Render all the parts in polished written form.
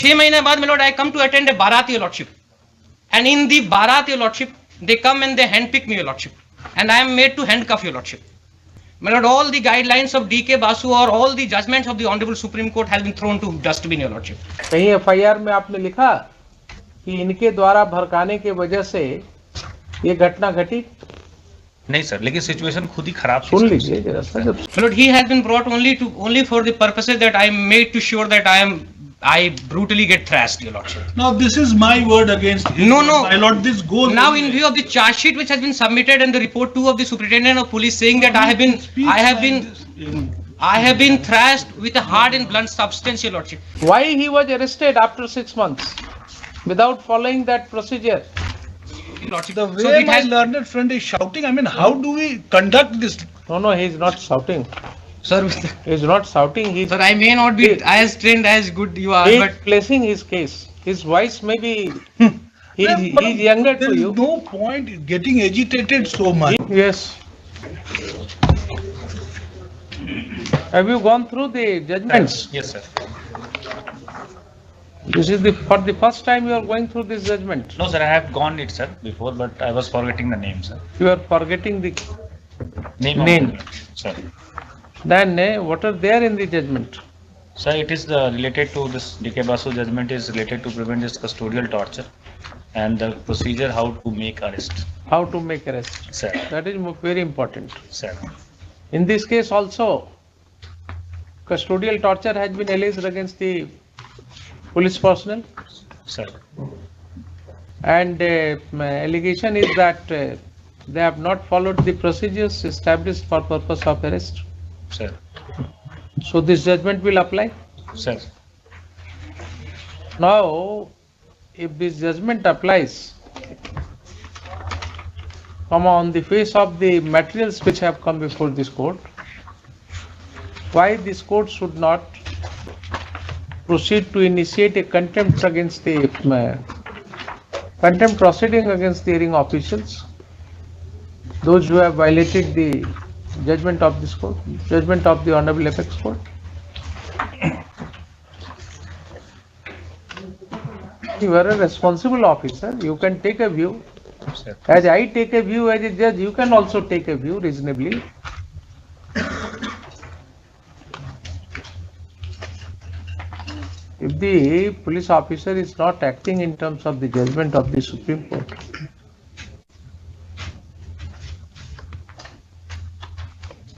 6 महीने बाद, my lord, I come to attend a Bharat, your lordship. And in the Bharat, your lordship, they come and they handpick me, your lordship. And I am made to handcuff, your lordship. My lord, all the guidelines of D.K. Basu or all the judgments of the Honorable Supreme Court has been thrown to dustbin, your lordship. कहीं FIR में आपने लिखा कि इनके द्वारा भड़काने के वजह से ये घटना घटी? नहीं सर, लेकिन सिचुएशन खुद ही खराब सुन लीजिए जरा सा। My lord, he has been brought only for the purposes that I am made to sure that I brutally get thrashed, your lordship. Now this is my word against his No, word. no. My lord, this goes Now, in view of the charge sheet which has been submitted and the report 2 of the Superintendent of Police saying that I have been thrashed with a hard and blunt substance, your lordship. Why he was arrested after 6 months without following that procedure? Your lordship. the So way it my has, learned friend is shouting. I mean, how do we conduct this? No, he is not shouting. sir, He is not shouting. He sir, I may not be as trained as good you are, is but placing his case. His voice may be. He But is younger there to is you. no point in getting agitated so much. Yes. Have you gone through the judgments? Yes sir. This is for the first time you are going through this judgment. No sir, I have gone it sir before, but I was forgetting the name sir. You are forgetting the Name of Name. the- sir. then what are there in the judgment? Sir, it is related to this D.K. Basu judgment is related to prevent this custodial torture and the procedure how to make arrest. How to make arrest? Sir, That is very important. sir, In this case also, custodial torture has been alleged against the police personnel, sir, and allegation is that they have not followed the procedures established for purpose of arrest. sir, So this judgment will apply. sir, Now, if this judgment applies, on the face of the materials which have come before this court, why this court should not proceed to initiate a contempt against the contempt proceeding against the hearing officials, those who have violated the judgment of this court, judgment of the Honorable Apex Court? You are a responsible officer, you can take a view. sir. As I take a view as a judge, you can also take a view reasonably. If the police officer is not acting in terms of the judgment of the Supreme Court,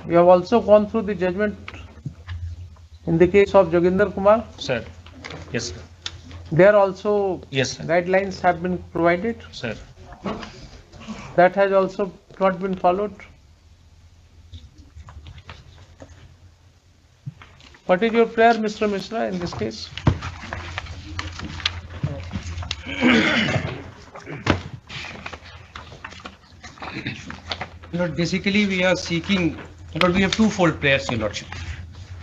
we have also gone through the judgment in the case of Joginder Kumar. Sir, yes sir, There also yes sir, guidelines have been provided. sir. That has also not been followed. What is your prayer, Mr. Mishra, in this case? my lord, basically we are seeking, my lord, we have twofold prayers, your lordship.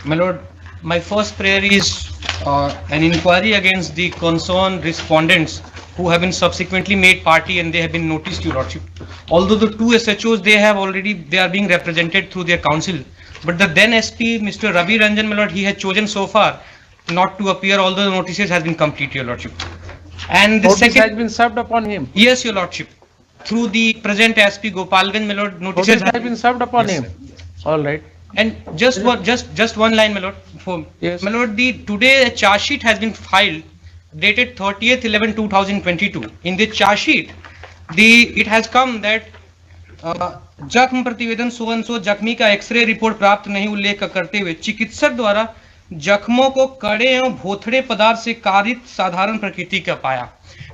My lord, my first prayer is an inquiry against the concerned respondents who have been subsequently made party and they have been noticed, your lordship. Although the two SHOs, they are being represented through their counsel, but the then SP, Mr. Ravi Ranjan, my lord, he has chosen so far not to appear, although the notices has been complete, your lordship. And the Notice has second, been served upon him. yes, your lordship, through the present SP Gopalganj, my lord, Notice notices has been served upon Yes, him. All right. And just one line, my lord. Yes. My lord, today a charge sheet has been filed, dated 30th 11/2022. In the charge sheet, it has come that जख्म प्रतिवेदन so and so जख्मी का x ray report प्राप्त नहीं उल्लेख करते हुए चिकित्सक द्वारा जख्मों को कड़े एवं भोथड़े पदार्थ से कारित साधारण प्रकृति का पाया.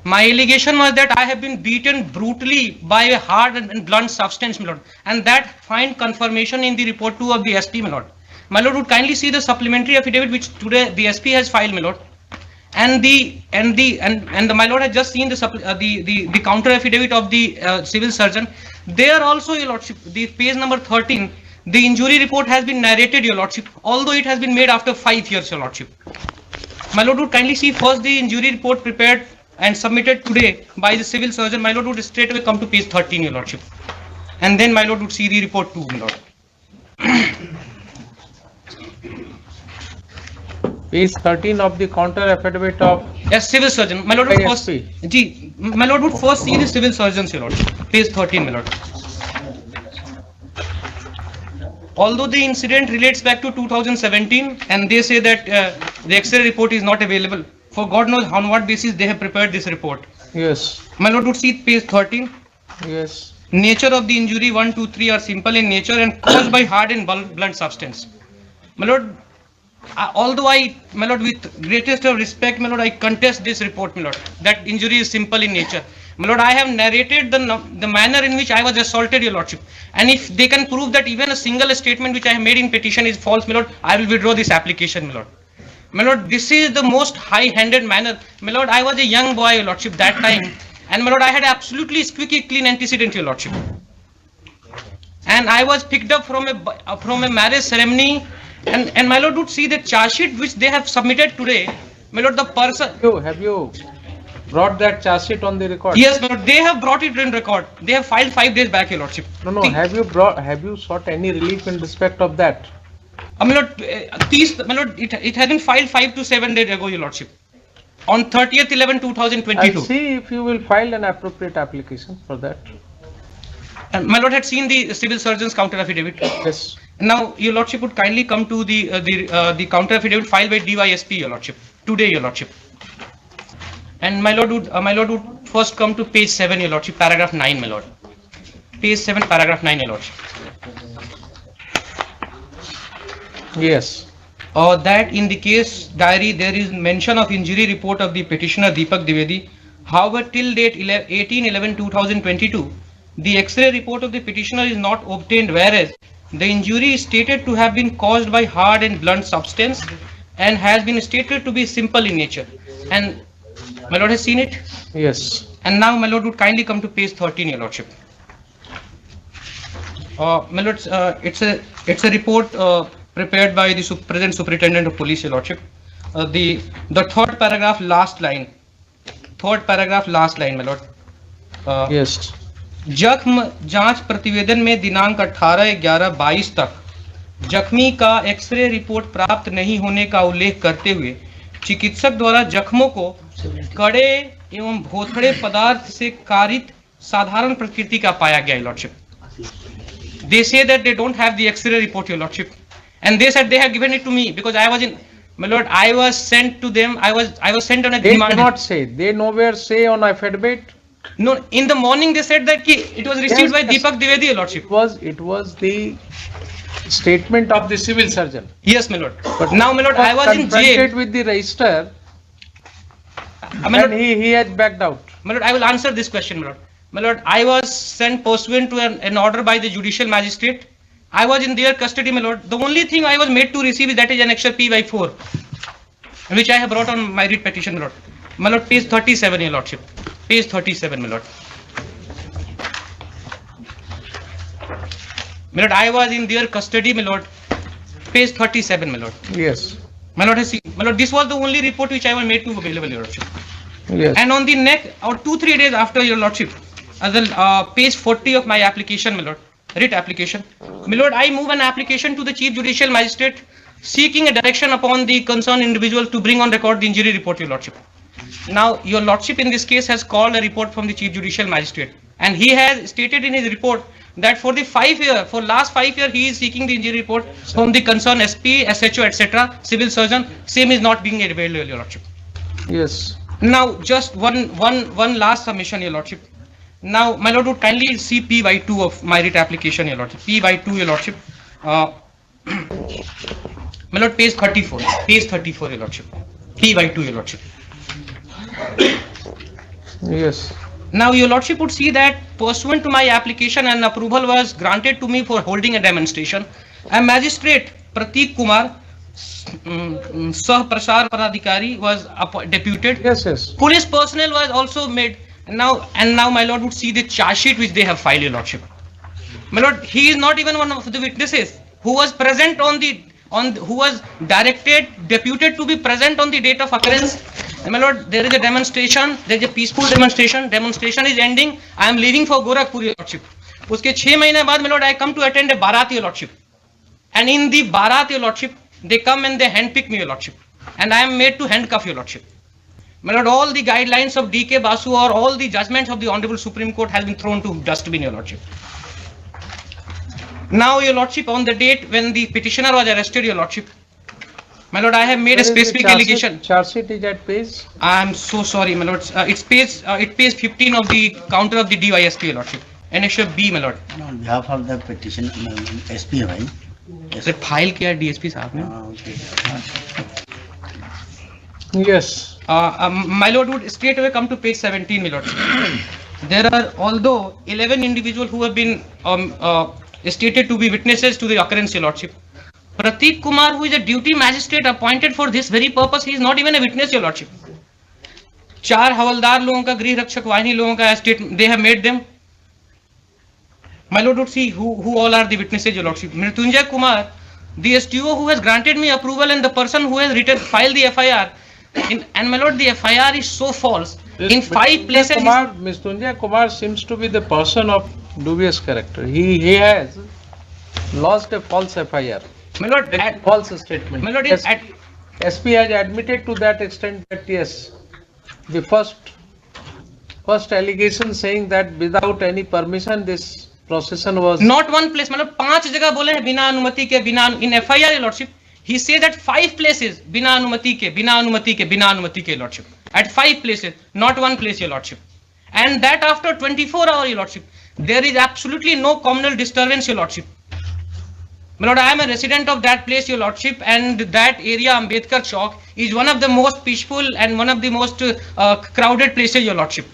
My allegation was that I have been beaten brutally by a hard and blunt substance, my lord, and that find confirmation in the report 2 of the SP, my lord. My lord would kindly see the supplementary affidavit which today the SP has filed, my lord, and my lord has just seen the counter affidavit of the civil surgeon. There also, your lordship, the page number 13, the injury report has been narrated, your lordship, although it has been made after 5 years, your lordship. My lord would kindly see first the injury report prepared and submitted today by the civil surgeon. My lord would straight away come to page 13, your lordship, and then my lord would see the report too, my lord. Page 13 of the counter affidavit of Yes, civil surgeon. My lord would first, ISP. Ji, my lord would first see the civil surgeons, your lord. Page 13, my lord. Although the incident relates back to 2017 and they say that the X-ray report is not available, for God knows on what basis they have prepared this report. Yes, My lord would see page 13. yes, Nature of the injury 1, 2, 3 are simple in nature and caused by hard and blunt substance. My lord, although my lord, with greatest of respect, my lord, I contest this report, my lord, that injury is simple in nature. My lord, I have narrated the manner in which I was assaulted, your lordship. And if they can prove that even a single statement which I have made in petition is false, my lord, I will withdraw this application, my lord. My lord, this is the most high-handed manner. My lord, I was a young boy, your lordship, that time. And my lord, I had absolutely squeaky clean antecedent, your lordship. And I was picked up from a marriage ceremony. And my lord would see the charge sheet which they have submitted today. My lord, the person. have you brought that charge sheet on the record? Yes, my lord, they have brought it in record. They have filed 5 days back, your lordship. No, have you sought any relief in respect of that? My lord, it has been filed 5 to 7 days ago, your lordship. On 30th 11/2022. I'll see if you will file an appropriate application for that. And my lord had seen the civil surgeon's counter affidavit. Yes, Now, your lordship would kindly come to the counter affidavit filed by DYSP, your lordship, today, your lordship. And my lord would first come to page 7, your lordship, paragraph 9, my lord. Page 7, paragraph 9, your lordship. yes, That in the case diary there is mention of injury report of the petitioner Deepak Dwivedi. However, till date 18/11/2022, the X-ray report of the petitioner is not obtained, whereas the injury is stated to have been caused by hard and blunt substance and has been stated to be simple in nature. And my lord has seen it. yes, And now my lord would kindly come to page 13, your lordship. My lord, it's a report prepared by the present superintendent of police, your lordship. The third paragraph, last line. Third paragraph, last line, my lord. yes, जख्म जांच प्रतिवेदन में दिनांक 18/11/22 तक जख्मी का x ray report प्राप्त नहीं होने का उल्लेख करते हुए चिकित्सक द्वारा जख्मों को कड़े एवं भोथड़े पदार्थ से कारित साधारण प्रकृति का पाया गया, lordship. They say that they don't have the X-ray report, your lordship, and they said they have given it to me because I was in. My lord, I was sent to them. I was sent on a they demand. cannot say, they nowhere say on affidavit. No, in the morning they said that it was received by Yes, Deepak Dwivedi, your lordship. It was the statement of the civil surgeon. Yes, my lord. But now, my lord, I was in jail. Confronted with the register, My lord, and he had backed out. my lord, I will answer this question, my lord. My lord, I was sent pursuant to an order by the judicial magistrate. I was in their custody, my lord. The only thing I was made to receive is that is annexure P by 4, which I have brought on my writ petition, my lord. My lord, page 37, your lordship. Page 37, my lord. My lord, I was in their custody, my lord. Page 37, my lord. Yes, My lord, my lord, this was the only report which I was made to available, your lordship. yes, And on the next, or 2-3 days after, your lordship, as page 40 of my application, my lord, writ application, my lord, I move an application to the chief judicial magistrate seeking a direction upon the concerned individual to bring on record the injury report, your lordship. Now, your lordship in this case has called a report from the chief judicial magistrate, and he has stated in his report that for last 5 years, he is seeking the injury report from the concerned SP, SHO, etc., civil surgeon. Same is not being available, your lordship. yes, Now, just one last submission, your lordship. Now, my lord would kindly see P by 2 of my writ application, your lordship. P by 2, your lordship. My lord, page 34. Page 34, your lordship. P by 2, your lordship. yes, Now, your lordship would see that pursuant to my application, an approval was granted to me for holding a demonstration. A magistrate, Prateek Kumar, Sah Prasar Pradhikari, was deputed. yes, yes. Police personnel was also made. And now my lord would see the charge sheet which they have filed, your lordship. My lord, he is not even one of the witnesses who was present who was deputed to be present on the date of occurrence. And my lord, there is a demonstration, there is a peaceful demonstration. Demonstration is ending. I am leaving for Gorakhpur, your lordship. Uske 6 mahine baad, my lord, I come to attend a Bharat, your lordship. And in the Bharat, your lordship, they come and they handpick me, your lordship. and I am made to handcuff your lordship. My lord, all the guidelines of D.K. Basu or all the judgments of the Honorable Supreme Court has been thrown to dustbin, your lordship. Now, your lordship, on the date when the petitioner was arrested, your lordship, my lord, I have made a specific allegation. Charge sheet is at page? I am so sorry, my lord. It's page 15 of the counter of the DYSP, your lordship. Annexure B, my lord. On behalf of the petition, SP है भाई. Sir, file किया है DSP साहब ने. Okay. Yes. My lord would straight away come to page 17, my lord. There are, although 11 individuals who have been stated to be witnesses to the occurrence, your lordship. Prateek Kumar, who is a duty magistrate appointed for this very purpose, he is not even a witness, your lordship. 4 हवलदार लोगों का, गृह रक्षक वाहिनी लोगों का state, they have made them. My lord would see who all are the witnesses, your lordship. Mrityunjay Kumar, the STO who has granted me approval, and the person who has filed the FIR. And my lord, the FIR is so false. In 5 places. Mrityunjay Kumar seems to be the person of dubious character. He has lodged a false FIR. My lord, False statement. my lord, SP has admitted to that extent that yes, the first allegation saying that without any permission this procession was. not one place, मतलब 5 जगह बोले हैं बिना अनुमति के, बिना in FIR, your lordship. He said that 5 places बिना अनुमति के, बिना अनुमति के, बिना अनुमति के, lordship. At 5 places, not one place, your lordship. And that after 24 hours, your lordship. There is absolutely no communal disturbance, your lordship. My lord, I am a resident of that place, your lordship, and that area, Ambedkar Chowk, is one of the most peaceful and one of the most crowded places, your lordship.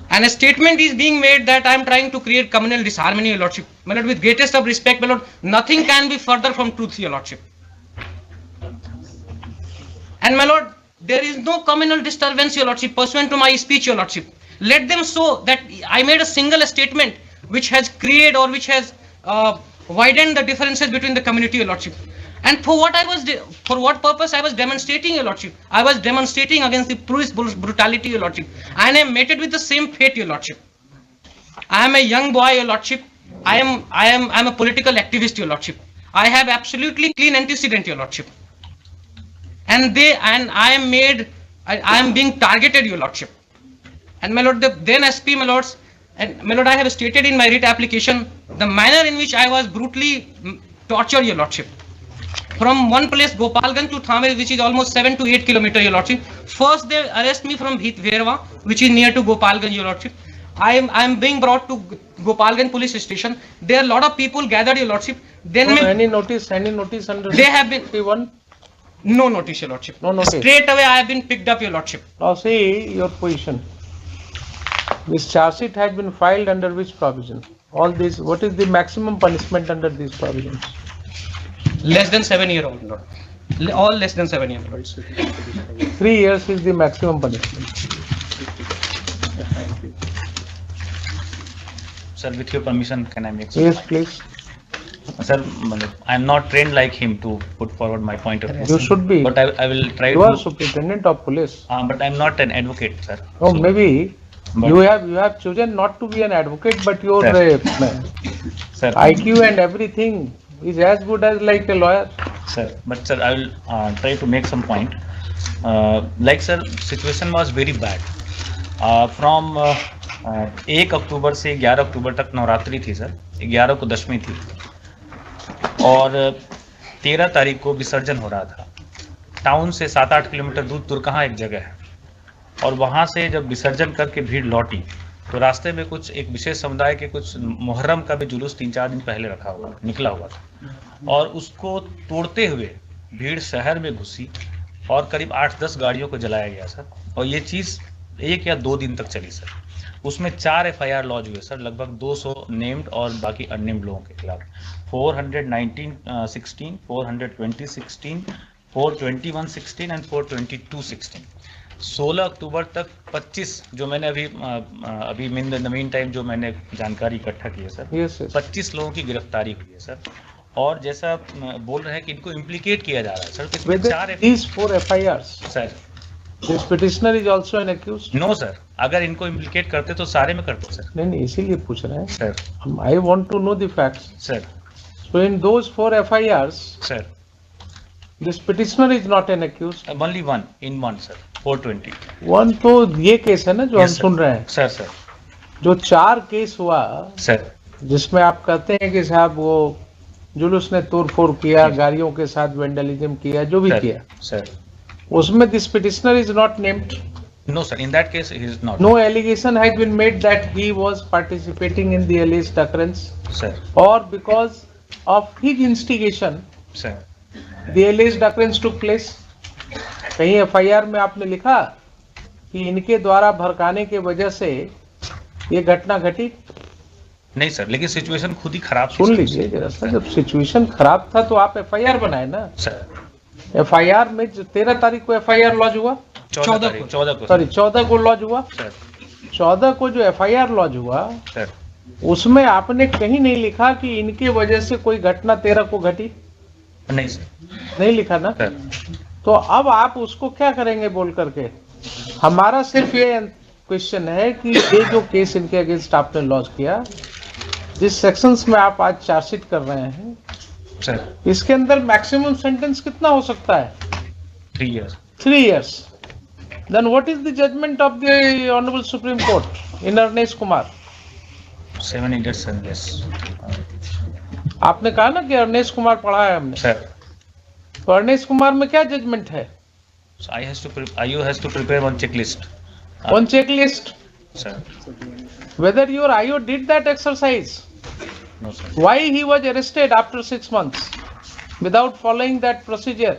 And a statement is being made that I am trying to create communal disharmony, your lordship. My lord, with greatest of respect, my lord, nothing can be further from truth, your lordship. And my lord, there is no communal disturbance, your lordship, pursuant to my speech, your lordship. Let them show that I made a single statement which has created or which has widened the differences between the community, your lordship. And for what purpose I was demonstrating, your lordship? I was demonstrating against the police brutality, your lordship. And I am mated with the same fate, your lordship. I am a young boy, your lordship. I am a political activist, your lordship. I have absolutely clean antecedent, your lordship. And I am being targeted, your lordship. And my lord, the then SP, my lords, and my lord, I have stated in my writ application the manner in which I was brutally tortured, your lordship. From one place, Gopalganj to Thame, which is almost 7 to 8 kilometers, your lordship. First, they arrest me from Bhitverwa, which is near to Gopalganj, your lordship. I am being brought to Gopalganj police station. There are a lot of people gathered, your lordship. Then any notice under. They have been. 51? No notice, your lordship. No notice. Straight away, I have been picked up, your lordship. Now see your position. This charge sheet has been filed under which provision? All these, what is the maximum punishment under these provisions? Less than 7 years old, lord. All less than 7 years old. 3 years is the maximum punishment. Sir, with your permission, can I make some Yes, point? please. Sir, I am not trained like him to put forward my point of view. You should be. But I will try You are to. superintendent of police. But I am not an advocate, sir. Oh, So- maybe But- you have chosen not to be an advocate, but your Sir, IQ and everything is as good as like a lawyer. Sir, but sir, I will try to make some point. Like sir, situation was very bad. From 1 अक्टूबर से 11 अक्टूबर तक नवरात्रि थी sir, 11 को दशमी थी और 13 तारीख को विसर्जन हो रहा था। टाउन से 7-8 किलोमीटर दूर कहाँ एक जगह है, और वहाँ से जब विसर्जन करके भीड़ लौटी तो रास्ते में कुछ एक विशेष समुदाय के कुछ मुहर्रम का भी जुलूस 3-4 दिन पहले निकला हुआ था, और उसको तोड़ते हुए भीड़ शहर में घुसी और करीब 8-10 गाड़ियों को जलाया गया सर। और ये चीज़ 1 या 2 दिन तक चली सर। उसमें 4 FIR लॉन्च हुए सर, लगभग 200 नेम्ड और बाकी अननेम्ड लोगों के खिलाफ। 419-16, 420-16, 421-16 एंड 422-16। 16 अक्टूबर तक 25, जो मैंने अभी मीन टाइम जो मैंने जानकारी इकट्ठा की है सर, Yes, yes. 25 लोगों की गिरफ्तारी हुई है सर। और जैसा बोल रहे हैं कि इनको इम्प्लीकेट किया जा रहा है सर, तो इसमें Whether 4 these 4 FIRs, sir, this petitioner is also an accused? No sir, अगर इनको इम्प्लीकेट करते तो सारे में करते सर। नहीं, इसीलिए पूछ रहे हैं। Sir I want to know the facts. Sir So in those 4 FIRs, sir This petitioner is not an accused. Only one, in one, sir, 420. One तो ये केस है ना जो हम Yes, sir. सुन रहे हैं, Sir. जो 4 केस हुआ Sir. जिसमें आप कहते हैं कि साहब वो जुलूस ने तोड़फोड़ किया, Yes. गाड़ियों के साथ वेंडलिज्म किया, जो भी Sir. किया, Sir. उसमें this petitioner is not named. No, sir, in that case, he is not. No allegation has been made that he was participating in the alleged occurrence Sir. or because of his instigation Sir. the alleged occurrence took place. कहीं FIR में आपने लिखा कि इनके द्वारा भड़काने के वजह से ये घटना घटी? नहीं सर, लेकिन सिचुएशन खुद ही खराब थी, सुन सर। लीजिए जरा सा, जब सिचुएशन खराब था तो आप एफआईआर बनाए ना. सर एफआईआर में 13 तारीख को एफआईआर लॉन्च हुआ, 14 को सॉरी 14 को लॉन्च हुआ. सर 14 को जो एफआईआर लॉन्च हुआ सर उसमें आपने कहीं नहीं लिखा कि इनके वजह से कोई घटना 13 को घटी, नहीं सर नहीं लिखा ना. सर तो अब आप उसको क्या करेंगे बोल करके? हमारा सिर्फ ये क्वेश्चन है कि ये जो केस इनके अगेंस्ट आपने लॉन्च किया, जिस सेक्शंस में आप आज चार्जशीट कर रहे हैं, सर इसके अंदर मैक्सिमम सेंटेंस कितना हो सकता है? 3 years 3 years. Then what is the judgment of the Honorable Supreme Court in Arnesh Kumar? 700 sir, yes आपने कहा ना कि अरनेश कुमार पढ़ा है हमने, सर. तो अरनेश कुमार में क्या जजमेंट है? So IU has to prepare one checklist. On checklist, Sir, whether your IO did that exercise, no sir. why he was arrested after 6 months without following that procedure?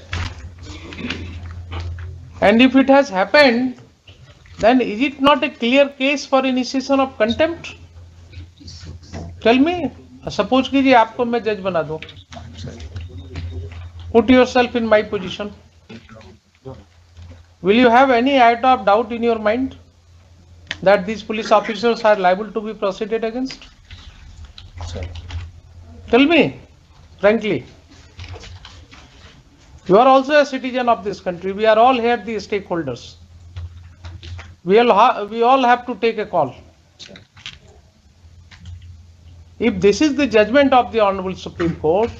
And if it has happened, then is it not a clear case for initiation of contempt? Tell me. Suppose कीजिए आपको मैं जज बना दूं. Put yourself in my position. Will you have any iota of doubt in your mind that these police officers are liable to be proceeded against? Sir. Tell me, frankly. You are also a citizen of this country. We are all here the stakeholders. We all have to take a call. If this is the judgment of the Honorable Supreme Court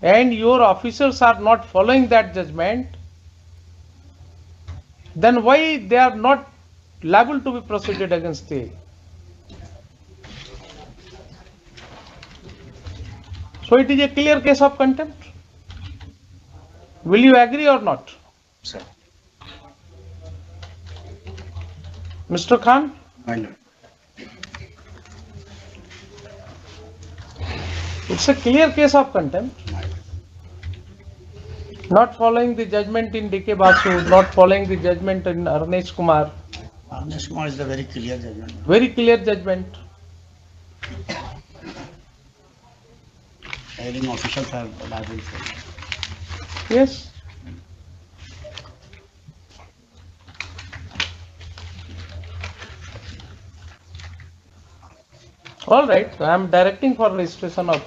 and your officers are not following that judgment, then why they are not liable to be proceeded against the? So it is a clear case of contempt. Will you agree or not? Sir. Mr. Khan? My lord. It's a clear case of contempt. My lord. Not following the judgment in DK Basu, not following the judgment in Arnesh Kumar. Arnesh Kumar is a very clear judgment. Very clear judgment. Hearing officials are liable for it. Yes. All right, I am directing for registration of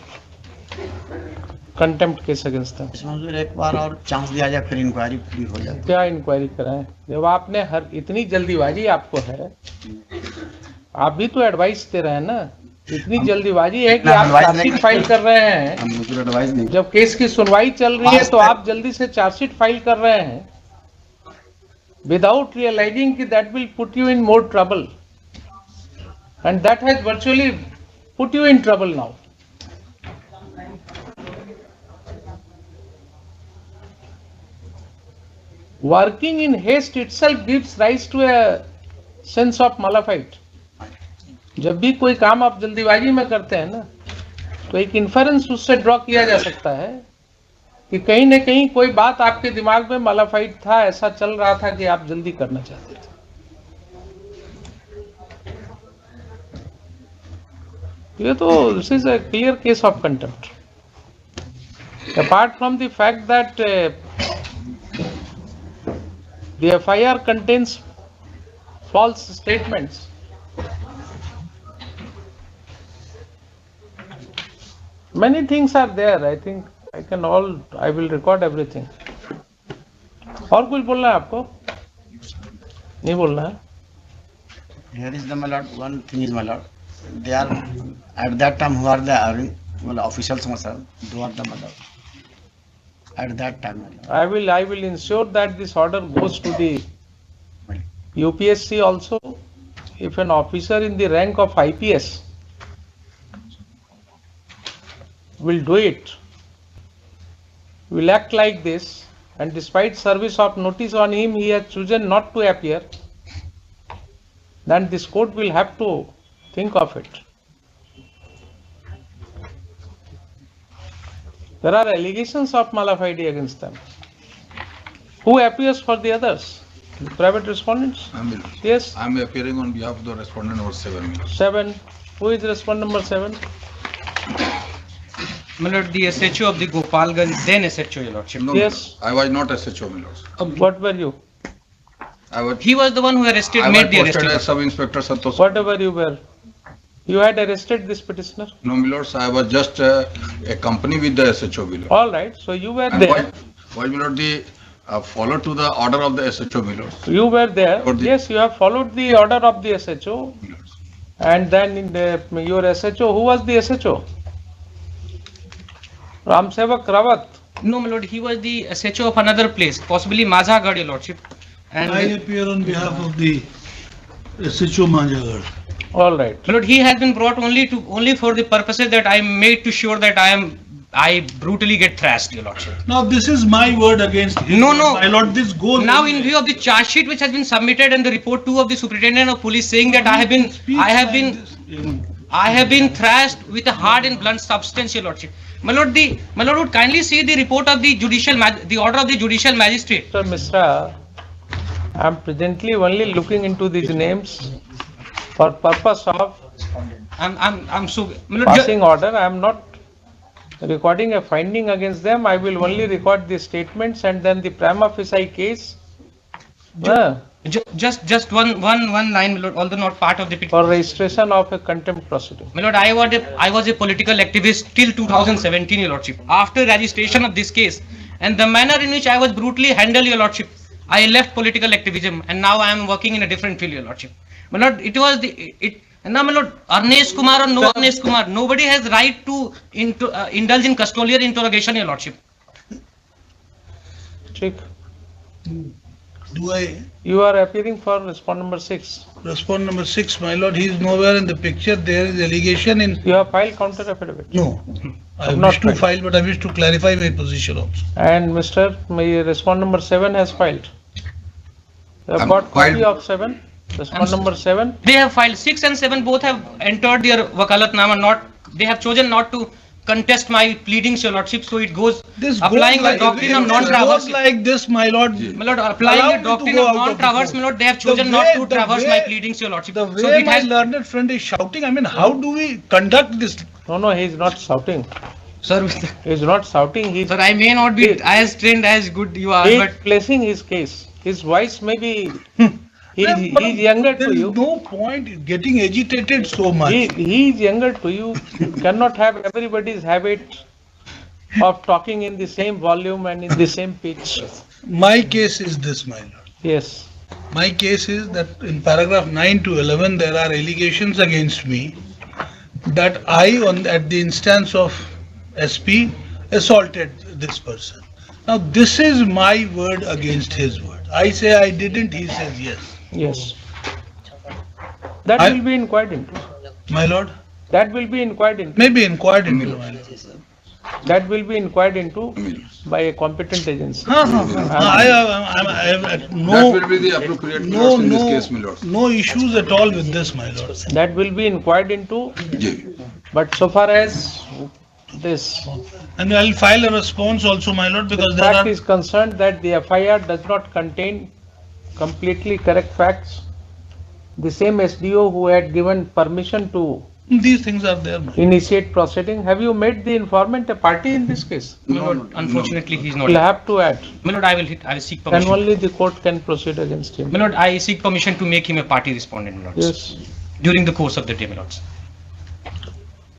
contempt case against them. इसमें मुझे एक बार और chance दिया जाए, फिर inquiry पूरी हो जाए. क्या इंक्वायरी कराएं? जब आपने हर इतनी जल्दीबाजी आपको है, आप भी तो एडवाइस दे रहे हैं ना, इतनी जल्दीबाजी है कि आप चार्जशीट फाइल कर रहे हैं. हम मुझे एडवाइस नहीं. जब केस की सुनवाई चल रही है तो आप जल्दी से चार्जशीट फाइल कर रहे हैं विदाउट रियलाइजिंग कि that will put you in more trouble, and that has virtually put you in trouble now. Working in haste itself gives rise to a sense of malafide. जब भी कोई काम आप जल्दीबाजी में करते हैं ना, तो एक इन्फरेंस उससे ड्रॉ किया जा सकता है कि कहीं न कहीं कोई बात आपके दिमाग में मालाफाइड था, ऐसा चल रहा था कि आप जल्दी करना चाहते थे. ये तो this is a clear case of contempt. Apart from the fact that the FIR contains false statements, many things are there. I think I will record everything. और कुछ बोलना है आपको? नहीं बोलना है? Here is the my lord. One thing is my lord. They are at that time who are the officials, sir. They are the my lord. at that time, my lord. I will ensure that this order goes to the UPSC also. If an officer in the rank of IPS will do it, will act like this, and despite service of notice on him, he has chosen not to appear, then this court will have to think of it. There are allegations of malafide against them. Who appears for the others? The private respondents? Yes, I'm appearing on behalf of the respondent number 7. 7. Who is respondent number 7? My lord, the SHO of the Gopalganj, then SHO, your lordship. No, Yes. I was not SHO, my lords. What were you? I was, He was the one who arrested, I made was the posted as arrest. Sub-Inspector Santosh. Whatever you were. You had arrested this petitioner? No, my lords, I was just a company with the SHO, my lord. All right, so you were And there. why, my lord, the follow to the order of the SHO, my lords. You were there. For the- Yes, you have followed the order of the SHO. My lords. And then in your SHO, who was the SHO? Ram Sevak Rawat. No, my lord, he was the SHO of another place, possibly Mazhagad, your lordship. I And appear on behalf of the SHO Manjagar. All right. my lord, he has been brought only for the purposes that I am made to sure that I brutally get thrashed, your lordship. Now, this is my word against his No, word. no. My lord, this goes. Now, in view of the charge sheet which has been submitted and the report 2 of the superintendent of police saying that I have been thrashed with a hard and blunt substance, your lordship. My lord, would kindly see the report of the the order of the judicial magistrate. Mr. Misra, I am presently only looking into these names for purpose of I'm so, my lord, passing order. I am not recording a finding against them. I will only record the statements and then the prima facie case. just one line, my lord, although not part of the petition. For registration of a contempt proceeding. My lord, I was a political activist till 2017, your lordship. After registration of this case and the manner in which I was brutally handled, your lordship, I left political activism and now I am working in a different field, your lordship. My lord, and now, my lord, Arnesh Kumar or no Arnesh Kumar, nobody has right to indulge in custodial interrogation, your lordship. Check. Do I You are appearing for respondent number 6. respond number 6, my lord? He is nowhere in the picture. There is allegation in. You have filed counter affidavit. No. I Not wish to filed. file, but I wish to clarify my position also. And my respondent number 7 has filed. You have I'm got copy filed. of 7. Respondent number 7. They have filed 6 and 7, both have entered their wakalatnama, they have chosen not to contest my pleadings, your lordship, so it goes This applying goes the doctrine of it non-traverse. goes like this, my lord. My lord, applying Allow the me to doctrine go of out of the non-traverse, court. my lord, they have The chosen way- not to the traverse way- my pleadings, your lordship. The So way it my has, learned friend is shouting, I mean, how do we conduct this? No, he is not shouting. sir, He is not shouting. He is sir, I may not be as trained as good you are, he is but placing his case. His voice may be. He But is younger there to is you. no point in getting agitated so much. He is younger to you. You cannot have everybody's habit of talking in the same volume and in the same pitch. My case is this, my lord. Yes. My case is that in paragraph 9 to 11, there are allegations against me that I, at the instance of SP, assaulted this person. Now, this is my word against his word. I say I didn't, he says yes. Yes. That I- will be inquired into. My lord, That will be inquired into. maybe inquired into, my lord. That will be inquired into by a competent agency. I have That no, will be the appropriate no, lords in this no, case, my lords. no issues at all with this, my lord. That will be inquired into. Ji. But so far as this And I'll file a response also, my lord, because there fact are, is concerned that the FIR does not contain completely correct facts. The same SDO who had given permission to these things are there, my lord. initiate proceeding, have you made the informant a party in this case? my lord, unfortunately, he is not. You'll have to add, My lord, I will seek and permission. only the court can proceed against him. My lord, I seek permission to make him a party respondent, my lords, Yes. during the course of the day, my lords.